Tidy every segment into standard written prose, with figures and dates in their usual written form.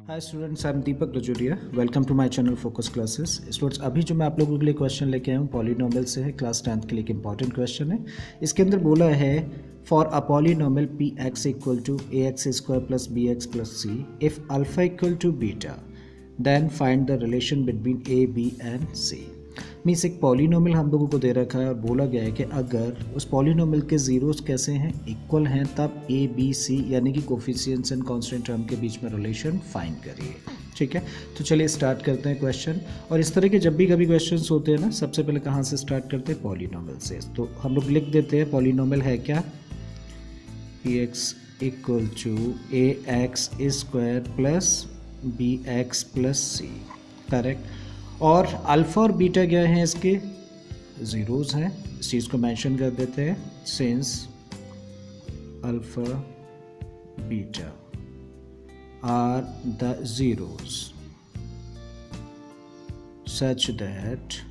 Hi students, I am Deepak Rajoria. Welcome to my channel focus classes. Students, अभी जो मैं आप लोगों के लिए क्वेश्चन लेके आया हूँ पॉलीनोमियल से है। क्लास 10th के लिए एक इंपॉर्टेंट क्वेश्चन है। इसके अंदर बोला है for a polynomial P X equal to A X square plus B X plus C if alpha equal to beta then find the relation between A B and C. Means एक polynomial हम लोगों को दे रखा है और बोला गया है कि अगर उस पॉलीनोमियल के जीरोस कैसे हैं, इक्वल हैं, तब ए बी सी यानी कि कोफिशिएंट्स एंड कांस्टेंट टर्म के बीच में रिलेशन फाइंड करिए। ठीक है, तो चलिए स्टार्ट करते हैं क्वेश्चन। और इस तरह के जब भी कभी क्वेश्चंस होते हैं ना, सबसे पहले कहाँ से स्टार्ट करते हैं? पॉलीनोमियल से। तो हम लोग लिख देते हैं पॉलीनोमियल है क्या, P X equal to A X square plus B X plus C. Correct. और अल्फ़ा और बीटा क्या हैं? इसके ज़ीरोज़ हैं। इस चीज़ को मेंशन कर देते हैं, since alpha beta are the zeros such that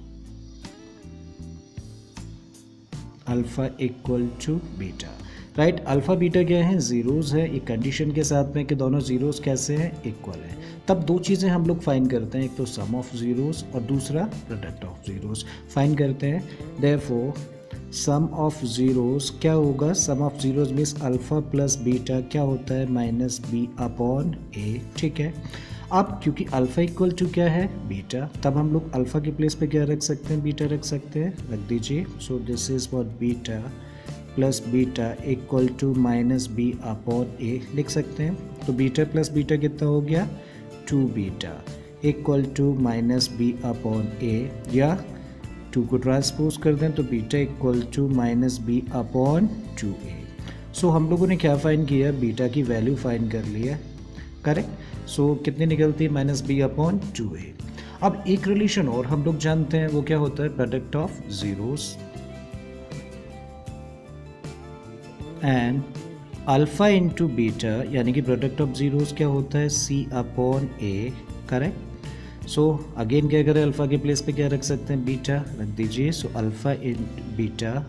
alpha equal to beta. Right, alpha beta क्या है? ज़ीरोज़ है। एक कंडीशन के साथ में कि दोनों ज़ीरोज़ कैसे हैं? इक्वल है। तब दो चीज़ें हम लोग फाइंड करते हैं, एक तो सम ऑफ ज़ीरोज़ और दूसरा प्रोडक्ट ऑफ ज़ीरोज़ फाइंड करते हैं। देयरफॉर सम ऑफ ज़ीरोज़ क्या होगा? Sum of zeros means alpha plus beta क्या होता है? माइनस बी अपॉन ए। ठीक है। अब क्योंकि अल्फ़ा इक्वल टू क्या है? बीटा, तब हम लोग अल्फ़ा के प्लेस पे क्या रख सकते हैं? बीटा रख सकते हैं। रख दीजिए। So this is what beta plus beta equal to minus B upon A लिख सकते हैं। तो बीटा प्लस बीटा कितना हो गया? 2 beta equal to minus B upon A, या 2 को ट्रांसपोज कर दें तो beta equal to minus B upon 2a। So हम लोगों ने क्या फाइंड किया? बीटा की वैल्यू फाइंड कर लिया। करेक्ट। सो कितनी निकलती है? Minus B upon 2a। अब एक रिलेशन और हम लोग जानते हैं, वो क्या होता है? Product of zeros and alpha into beta यानी कि प्रोडक्ट ऑफ ज़ीरोज़ क्या होता है? सी upon A. Correct. So again क्या करें? अल्फ़ा के प्लेस पे क्या रख सकते हैं? बीटा रख दीजिए। So alpha in beta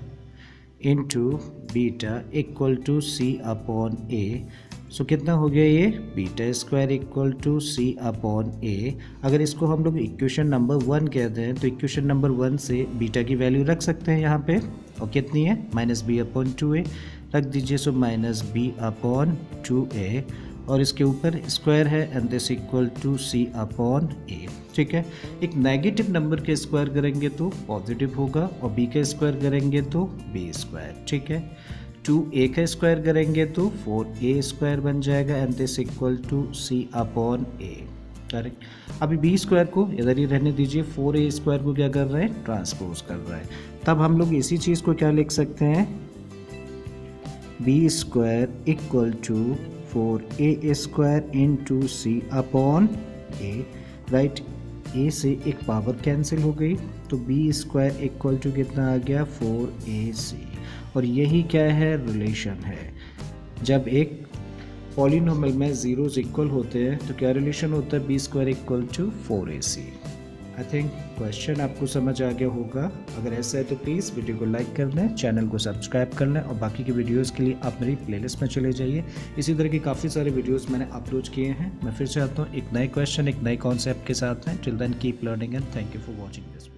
into beta equal to C upon a. So कितना हो गया ये? Beta square equal to C upon a. अगर इसको हम लोग इक्वेशन नंबर 1 कहते हैं तो इक्वेशन नंबर 1 से बीटा की वैल्यू रख सकते हैं यहाँ पे, और कितनी है? माइनस बी अपॉन 2a रख दीजिए। So minus B upon 2a और इसके ऊपर स्क्वायर है and this equal to C upon ए। ठीक है। एक नेगेटिव नंबर के स्क्वायर करेंगे तो पॉजिटिव होगा और बी का स्क्वायर करेंगे तो बी स्क्वायर। ठीक है। 2a का स्क्वायर करेंगे तो 4a स्क्वायर बन जाएगा and this equal to C upon A. Correct. अभी बी स्क्वायर को इधर ही रहने दीजिए, 4a स्क्वायर को क्या कर रहा है? ट्रांसपोज कर रहा है। तब हम लोग इसी चीज़ को क्या लिख सकते हैं? B square equal to 4a square into c upon a. Right, a से एक पावर कैंसिल हो गई तो बी स्क्वायर इक्वल टू कितना आ गया? 4ac। और यही क्या है? रिलेशन है। जब एक पॉलीनोमियल में ज़ीरोज़ इक्वल होते हैं तो क्या रिलेशन होता है? B square equal to 4ac। I think question आपको समझ आ गया होगा। अगर ऐसा है तो प्लीज़ वीडियो को लाइक कर लें, चैनल को सब्सक्राइब कर लें और बाकी के वीडियोस के लिए आप मेरी प्लेलिस्ट में चले जाइए। इसी तरह के काफ़ी सारे वीडियोस मैंने अपलोड किए हैं। मैं फिर से आता हूँ एक नए क्वेश्चन, एक नए कॉन्सेप्ट के साथ में। Till then keep learning and thank you for watching this.